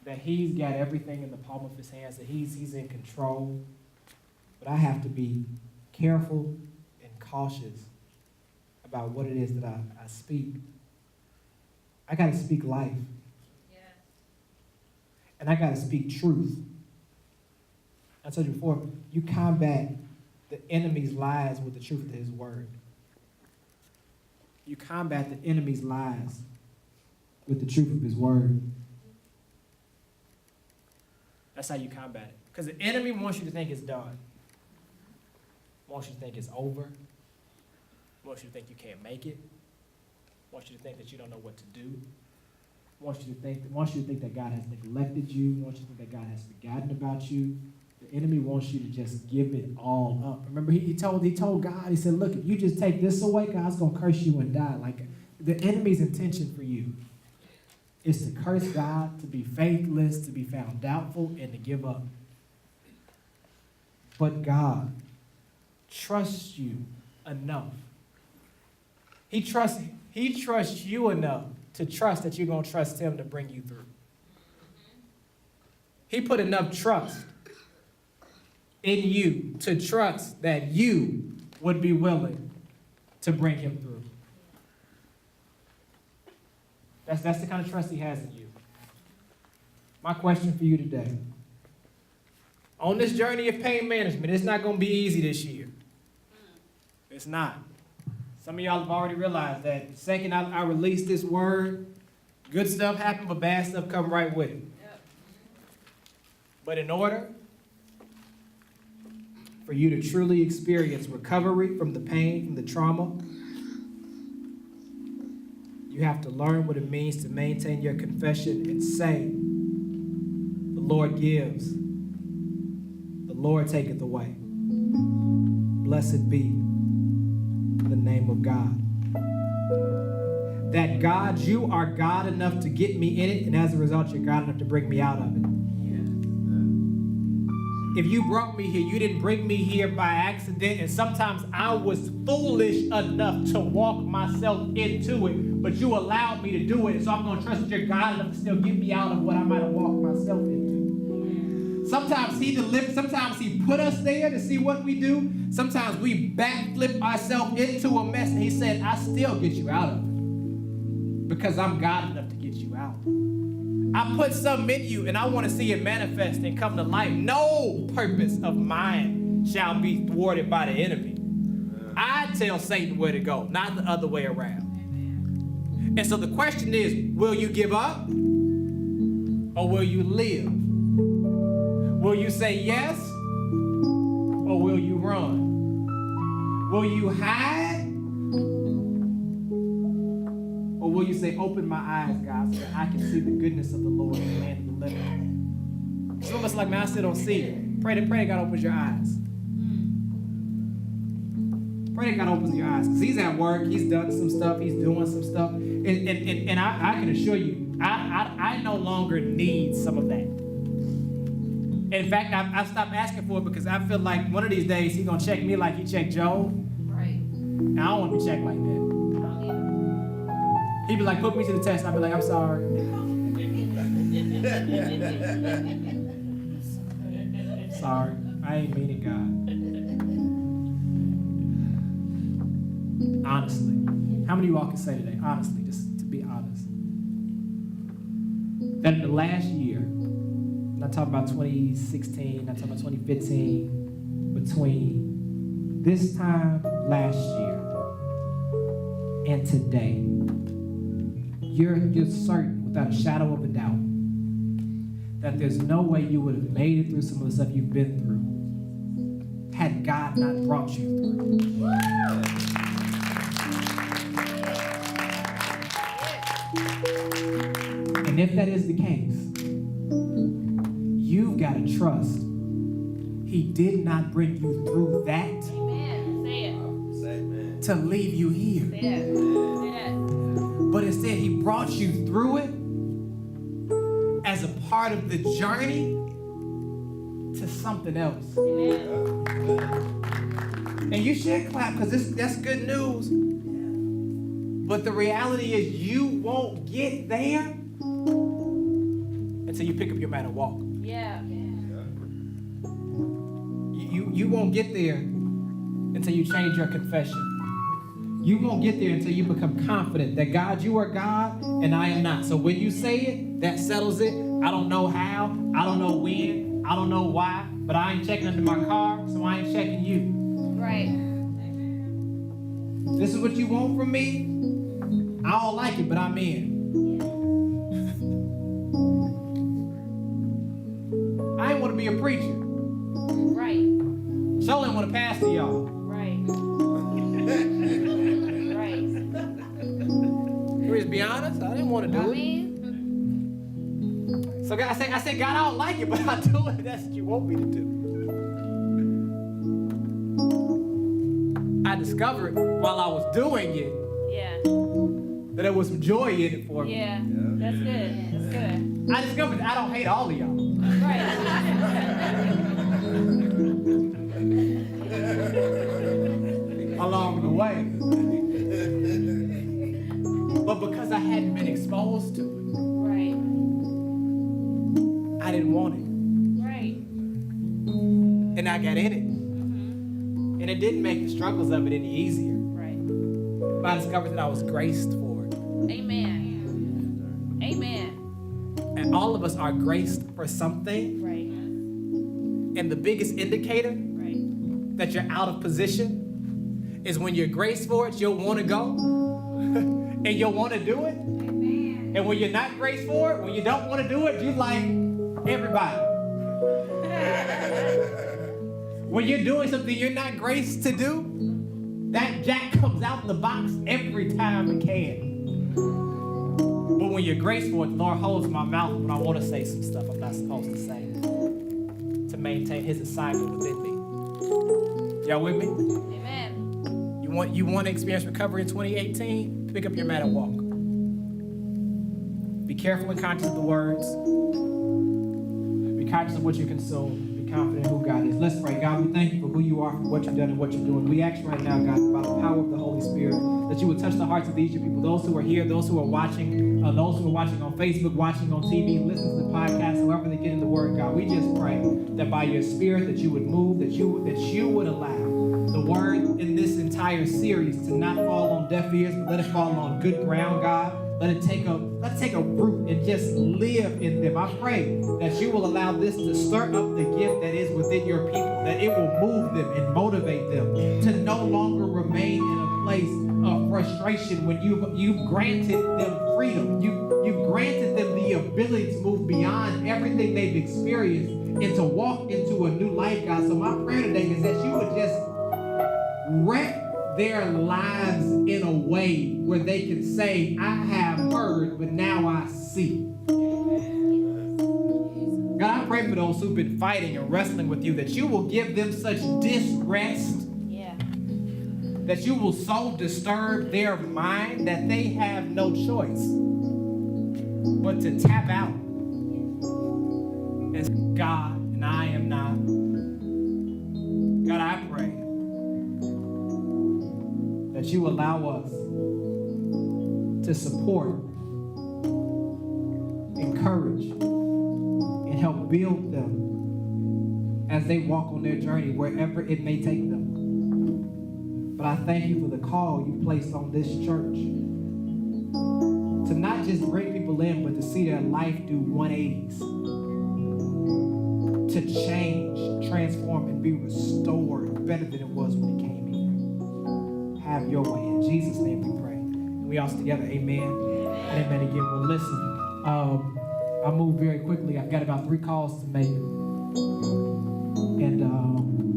That he's got everything in the palm of his hands, that he's in control. But I have to be careful and cautious about what it is that I speak. I got to speak life. And I got to speak truth. I told you before, you combat the enemy's lies with the truth of his word. You combat the enemy's lies with the truth of his word. That's how you combat it. Because the enemy wants you to think it's done. Wants you to think it's over. Wants you to think you can't make it. Wants you to think that you don't know what to do. Wants you to think that God has neglected you. Wants you to think that God has forgotten about you. The enemy wants you to just give it all up. Remember, he told God, he said, look, if you just take this away, God's going to curse you and die. Like, the enemy's intention for you is to curse God, to be faithless, to be found doubtful, and to give up. But God trusts you enough. He trusts you enough to trust that you're going to trust him to bring you through. He put enough trust in you to trust that you would be willing to bring him through. That's the kind of trust he has in you. My question for you today. On this journey of pain management, it's not going to be easy this year. It's not. Some of y'all have already realized that the second I release this word, good stuff happen, but bad stuff come right with it. Yep. But in order for you to truly experience recovery from the pain, from the trauma, you have to learn what it means to maintain your confession and say, the Lord gives, the Lord taketh away. Blessed be the name of God. That God, you are God enough to get me in it, and as a result, you're God enough to bring me out of it. If you brought me here, you didn't bring me here by accident, and sometimes I was foolish enough to walk myself into it, but you allowed me to do it, and so I'm going to trust that you're God enough to still get me out of what I might have walked myself into. Sometimes he delivered, sometimes he put us there to see what we do. Sometimes we backflip ourselves into a mess, and he said, I still get you out of it because I'm God enough to get you out. I put something in you, and I want to see it manifest and come to life. No purpose of mine shall be thwarted by the enemy. I tell Satan where to go, not the other way around. And so the question is, will you give up or will you live? Will you say yes or will you run? Will you hide or will you say, open my eyes, God, so that I can see the goodness of the Lord in the land of the living? Some of us like, man, I still don't see it. Pray that God opens your eyes. Pray that God opens your eyes. Because he's at work, he's done some stuff, he's doing some stuff. And I can assure you, I no longer need some of that. In fact, I've stopped asking for it because I feel like one of these days he's going to check me like he checked Job. Right. And I don't want to be checked like that. He'd be like, put me to the test. I'd be like, I'm sorry. Sorry. I ain't mean it, God. Honestly. How many of y'all can say today, honestly, just to be honest, that in the last year, I'm not talking about 2016, not talking about 2015, between this time last year and today, you're certain, without a shadow of a doubt, that there's no way you would have made it through some of the stuff you've been through had God not brought you through. And if that is the case, you've got to trust he did not bring you through that. Amen. Say it. Say amen. To leave you here. Say it. Say it. But instead, he brought you through it as a part of the journey to something else. Amen. And you should clap because that's good news. But the reality is you won't get there until you pick up your mat and walk. Yeah. You won't get there until you change your confession. You won't get there until you become confident that God, you are God and I am not. So when you say it, that settles it. I don't know how, I don't know when, I don't know why, But I ain't checking under my car, so I ain't checking you. Right. This is what you want from me? I don't like it, but I'm in. I ain't want to be a preacher. Right. So I want to pastor y'all. Right. Right. Can we just be honest? I didn't want to do it. So God, I said, God, I don't like it, but I do it. That's what you want me to do. I discovered while I was doing it Yeah. that there was some joy in it for me. Yeah. That's good. That's good. I discovered I don't hate all of y'all. Right. Along the way. But because I hadn't been exposed to it, Right. I didn't want it. Right. And I got in it. Mm-hmm. And it didn't make the struggles of it any easier. Right. But I discovered that I was graced for it. Amen. Amen. And all of us are graced for something. Right. And the biggest indicator Right. that you're out of position is when you're graced for it, you'll want to go. And you'll want to do it. Amen. And when you're not graced for it, when you don't want to do it, you like everybody. When you're doing something you're not graced to do, that jack comes out in the box every time it can. But when you're graced for it, the Lord holds my mouth when I want to say some stuff I'm not supposed to say to maintain his assignment within me. Y'all with me? Amen. You want to experience recovery in 2018? Pick up your mat and walk. Be careful and conscious of the words. Be conscious of what you consume. Be confident in who God is. Let's pray. God, we thank you for who you are, for what you've done and what you're doing. We ask right now, God, by the power of the Holy Spirit, that you would touch the hearts of these your people, those who are here, those who are watching, those who are watching on Facebook, watching on TV, listen to the podcast, however they get in the word, God. We just pray that by your Spirit that you would move, that you would allow the word in this entire series to not fall on deaf ears, but let it fall on good ground, God. Let it take a root and just live in them. I pray that you will allow this to stir up the gift that is within your people, that it will move them and motivate them to no longer remain in a place of frustration when you've granted them freedom. You've granted them the ability to move beyond everything they've experienced and to walk into a new life, God. So my prayer today is that you would just wreck their lives in a way where they can say, I have heard, but now I see. God, I pray for those who've been fighting and wrestling with you, that you will give them such disrest, Yeah. that you will so disturb their mind that they have no choice but to tap out as God, and I am not. God, I pray that you allow us to support, encourage, and help build them as they walk on their journey wherever it may take them. But I thank you for the call you placed on this church to not just bring people in, but to see their life do 180s, to change, transform, and be restored better than it was when it came in. Have your way. In Jesus' name we pray. And we all together, amen. And amen again. Well, listen, I'll move very quickly. I've got about 3 calls to make. And I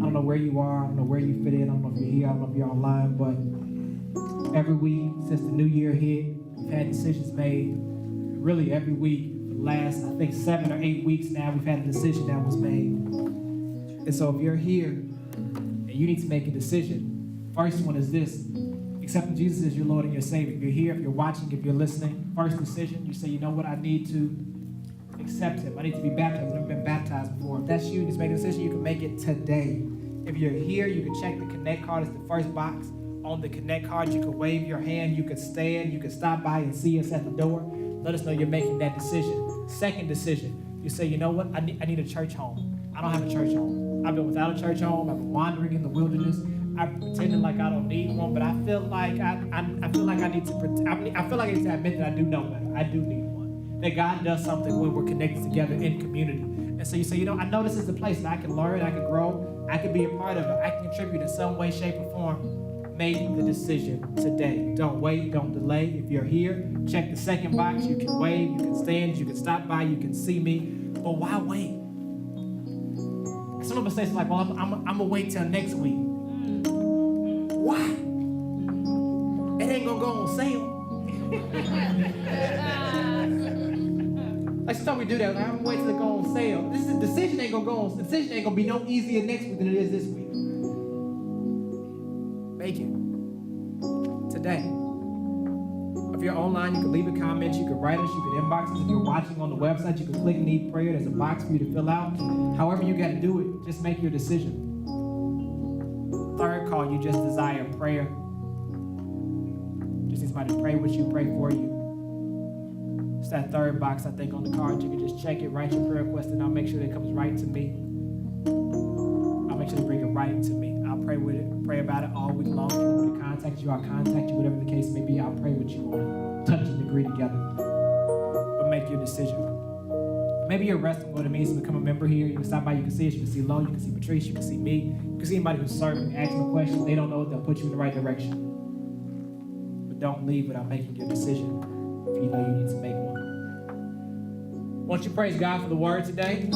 don't know where you are. I don't know where you fit in. I don't know if you're here. I don't know if you're online. But every week since the new year hit, we've had decisions made. Really every week for the last, I think, 7 or 8 weeks now, we've had a decision that was made. And so if you're here and you need to make a decision, first one is this: accepting Jesus as your Lord and your Savior. If you're here, if you're watching, if you're listening, first decision, you say, you know what, I need to accept him. I need to be baptized. I've never been baptized before. If that's you, just make a decision. You can make it today. If you're here, you can check the Connect card. It's the first box on the Connect card. You can wave your hand. You can stand. You can stop by and see us at the door. Let us know you're making that decision. Second decision, you say, you know what, I need a church home. I don't have a church home. I've been without a church home. I've been wandering in the wilderness. I'm pretending like I don't need one, but I feel like I feel like I need to I feel like I need to admit that I do know better. I do need one. That God does something when we're connected together in community. And so you say, I know this is the place that I can learn, I can grow, I can be a part of it, I can contribute in some way, shape, or form. Make the decision today. Don't wait, don't delay. If you're here, check the second box. You can wave, you can stand, you can stop by, you can see me. But why wait? Some of us say, like, well, I'm going to wait till next week. Why? It ain't going to go on sale. Like sometimes we do that. Like, I'm going to wait till it go on sale. The decision ain't going to go on. The decision ain't going to be no easier next week than it is this week. Make it today. If you're online, you can leave a comment, you can write us, you can inbox us. If you're watching on the website, you can click Need Prayer. There's a box for you to fill out. However you got to do it, just make your decision. Third call, you just desire prayer. Just need somebody to pray with you, pray for you. It's that third box, I think, on the card. You can just check it, write your prayer request, and I'll make sure that it comes right to me. I'll make sure to bring it right to me. I'll pray with it, pray about it all week long. If you want me to contact you, I'll contact you, whatever the case may be. I'll pray with you on touch and agree together. But make your decision. Maybe you're wrestling what it means to become a member here. You can stop by, you can see us, you can see Lo, you can see Patrice, you can see me. You can see anybody who's serving, asking a question. They don't know it, they'll put you in the right direction. But don't leave without making your decision if you know you need to make one. Won't you praise God for the word today?